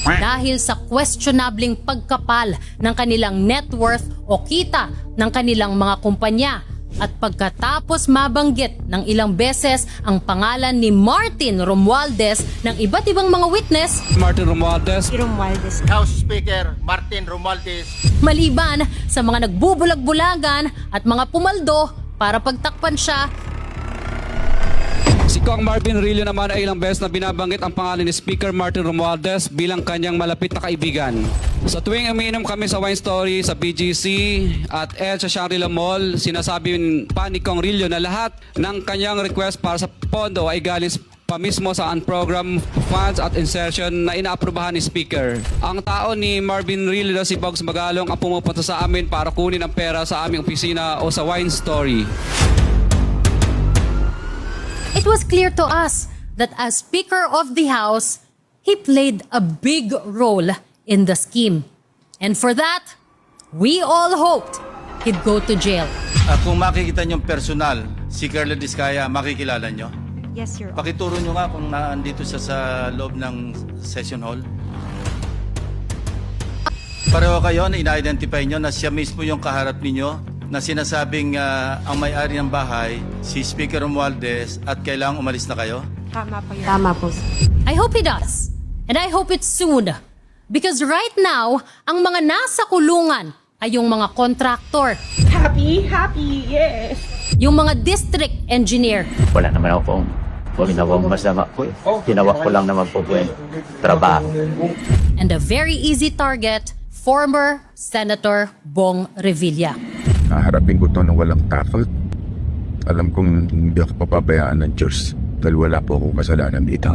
dahil sa questionabling pagkapal ng kanilang net worth o kita ng kanilang mga kumpanya. At pagkatapos mabanggit ng ilang beses ang pangalan ni Martin Romualdez ng iba't ibang mga witness, Martin Romualdez, House Speaker Martin Romualdez, maliban sa mga nagbubulag-bulagan at mga pumaldo para pagtakpan siya, si Kong Marvin Rillo naman ay ilang beses na binabanggit ang pangalan ni Speaker Martin Romualdez bilang kanyang malapit na kaibigan. Sa tuwing umiinom kami sa Wine Story, sa BGC at Ed sa Shangri-La Mall, sinasabi pa ni Kong Rillo na lahat ng kanyang request para sa pondo ay galing pa mismo sa unprogrammed funds at insertion na inaaprubahan ni Speaker. Ang tao ni Marvin Rillo na si Bogs Magalong ang pumupunta sa amin para kunin ang pera sa aming opisina o sa Wine Story. it was clear to us that as Speaker of the House, he played a big role in the scheme. And for that, we all hoped he'd go to jail. Kung makikita nyo personal, si Carla Diskaya, makikilala nyo? Yes, Your Honor. Pakituro nyo nga kung naandito siya sa loob ng session hall. Pareho kayo na ina-identify nyo na siya mismo yung kaharap ninyo na sinasabing ang may-ari ng bahay, si Speaker Romualdez, at kailangang umalis na kayo? Tama po, Your Honor. Tama po. I hope he does. And I hope it's soon. Because right now, ang mga nasa kulungan ay yung mga contractor, Happy, yes. yung mga district engineer, Wala naman ako kung ginawang masama. Ginawa ko lang naman po yung trabaho. and a very easy target, former Senator Bong Revilla. Haharapin ko to ng walang takot. Alam kong hindi ako papabayaan ng Diyos dahil wala po akong kasalanan dito.